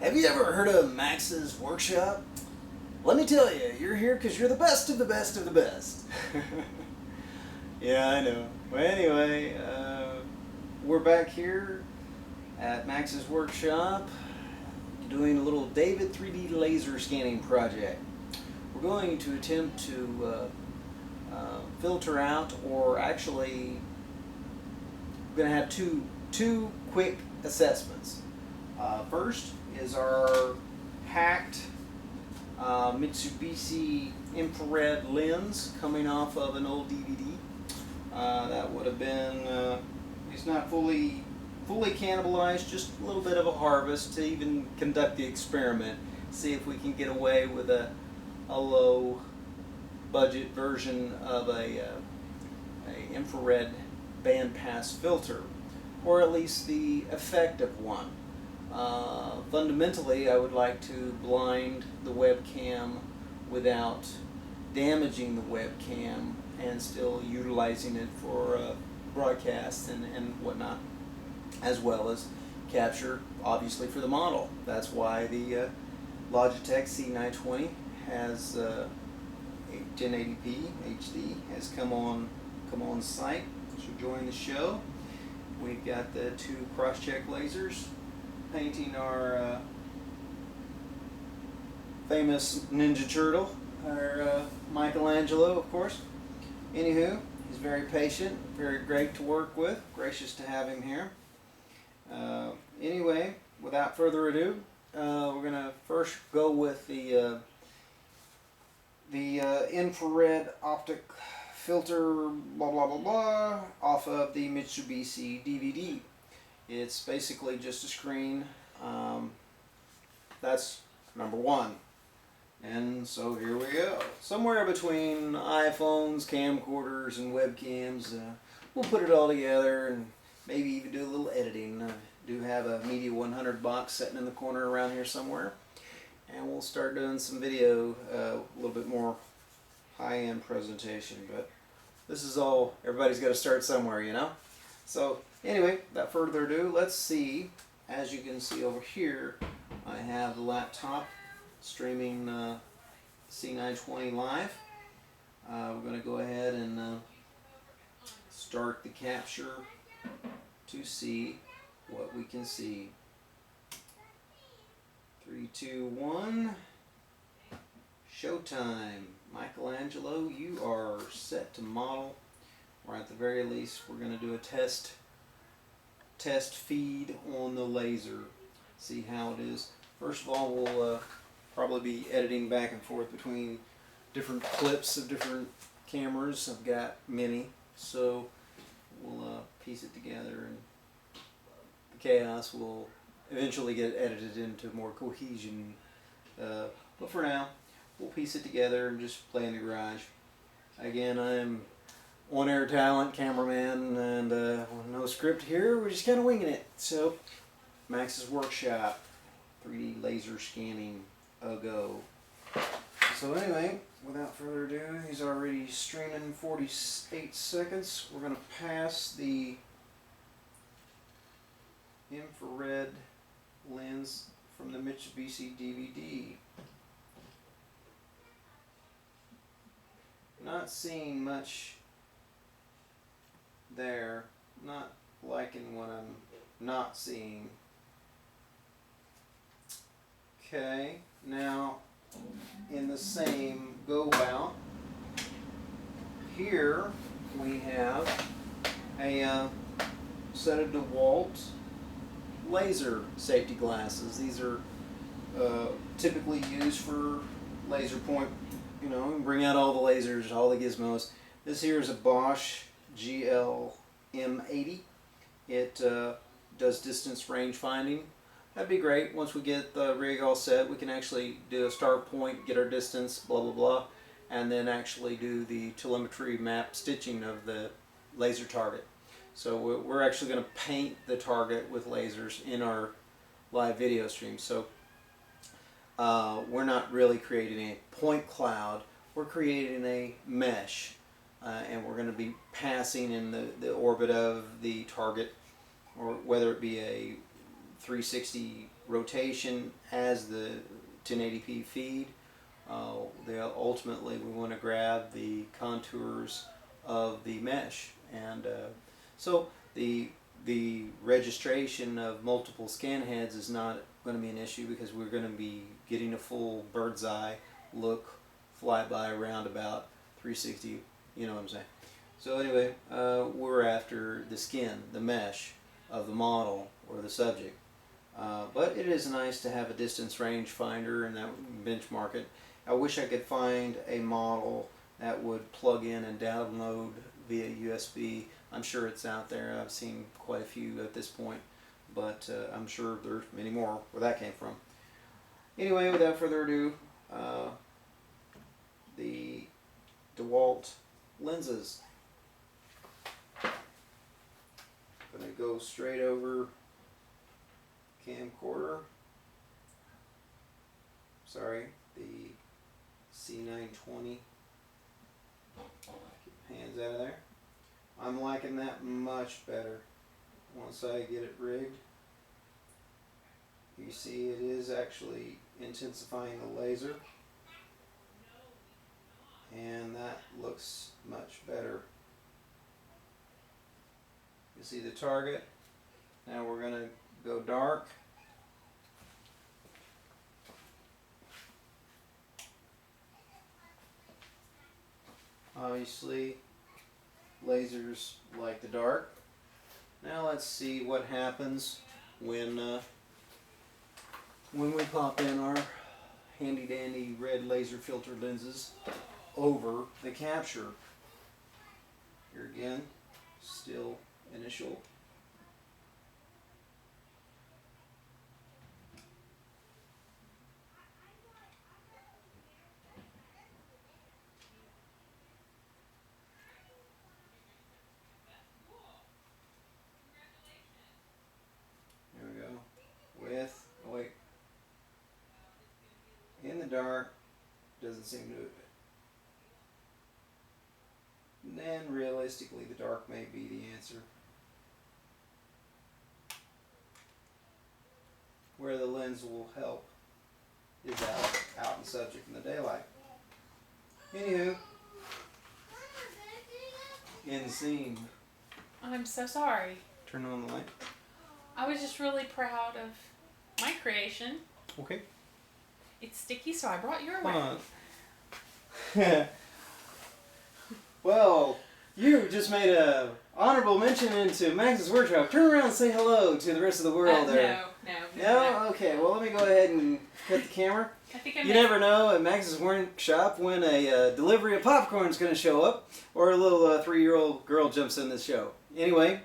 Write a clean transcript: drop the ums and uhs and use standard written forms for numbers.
Have you ever heard of Max's Workshop? Let me tell you, you're here because you're the best of the best of the best. Yeah, I know. Well, anyway, we're back here at Max's Workshop doing a little David 3D laser scanning project. We're going to attempt to filter out, or actually we're going to have two quick assessments. First is our hacked Mitsubishi infrared lens coming off of an old DVD. That would have been, it's not fully cannibalized, just a little bit of a harvest to even conduct the experiment, see if we can get away with a low budget version of a infrared bandpass filter, or at least the effective one. Fundamentally, I would like to blind the webcam without damaging the webcam and still utilizing it for broadcast and whatnot, as well as capture, obviously, for the model. That's why the Logitech C920 has 1080p HD has come on site to join the show. We've got the two cross-check lasers painting our famous Ninja Turtle, our Michelangelo, of course. Anywho, he's very patient, very great to work with, gracious to have him here. Anyway, without further ado, we're going to first go with the infrared optic filter blah blah blah blah off of the Mitsubishi DVD. It's basically just a screen. That's number one. And so here we go. Somewhere between iPhones, camcorders, and webcams. We'll put it all together and maybe even do a little editing. I do have a Media 100 box sitting in the corner around here somewhere. And we'll start doing some video, a little bit more high-end presentation. But this is all, everybody's got to start somewhere, you know? So anyway, without further ado, let's see. As you can see over here, I have the laptop streaming C920 live. We're going to go ahead and start the capture to see what we can see. 3, 2, 1. Showtime. Michelangelo, you are set to model. Or at the very least, we're going to do a test feed on the laser. See how it is. First of all, we'll probably be editing back and forth between different clips of different cameras. I've got many, so we'll piece it together, and the chaos will eventually get edited into more cohesion. But for now, we'll piece it together and just play in the garage. Again, I'm on-air talent, cameraman, and no script here. We're just kind of winging it. So, Max's Workshop, 3D laser scanning, a go. So anyway, without further ado, he's already streaming 48 seconds. We're going to pass the infrared lens from the Mitsubishi DVD. Not seeing much there, not liking what I'm not seeing. Okay, now in the same go about, here we have a set of DeWalt laser safety glasses. These are typically used for laser point, you know, bring out all the lasers, all the gizmos. This here is a Bosch GL-M80. It does distance range finding. That'd be great. Once we get the rig all set, we can actually do a start point, get our distance, blah blah blah, and then actually do the telemetry map stitching of the laser target. So we're actually going to paint the target with lasers in our live video stream. So we're not really creating a point cloud, we're creating a mesh, and we're going to be passing in the orbit of the target, or whether it be a 360 rotation as the 1080p feed. Ultimately we want to grab the contours of the mesh, and so the registration of multiple scan heads is not going to be an issue, because we're going to be getting a full bird's eye look, flyby, roundabout, 360, you know what I'm saying. So anyway, we're after the skin, the mesh of the model or the subject. But it is nice to have a distance range finder and that benchmark it. I wish I could find a model that would plug in and download via USB. I'm sure it's out there. I've seen quite a few at this point, but I'm sure there's many more where that came from. Anyway, without further ado, the DeWalt lenses. Gonna go straight over camcorder. Sorry, the C920. Keep hands out of there. I'm liking that much better once I get it rigged. You see it is actually intensifying the laser, and that looks much better. You see the target. Now we're going to go dark. Obviously, lasers like the dark. Now let's see what happens when we pop in our handy dandy red laser filter lenses over the capture. Here again, still initial. There we go. With, oh wait, in the dark, doesn't seem to. And realistically, the dark may be the answer. Where the lens will help is out in subject in the daylight. Anywho, in scene. I'm so sorry. Turn on the light. I was just really proud of my creation. Okay. It's sticky, so I brought your way. Well, you just made a honorable mention into Max's workshop. Turn around and say hello to the rest of the world there. No? Okay, well let me go ahead and cut the camera. I think You never know at Max's workshop when a delivery of popcorn is going to show up, or a little 3-year-old girl jumps in the show. Anyway,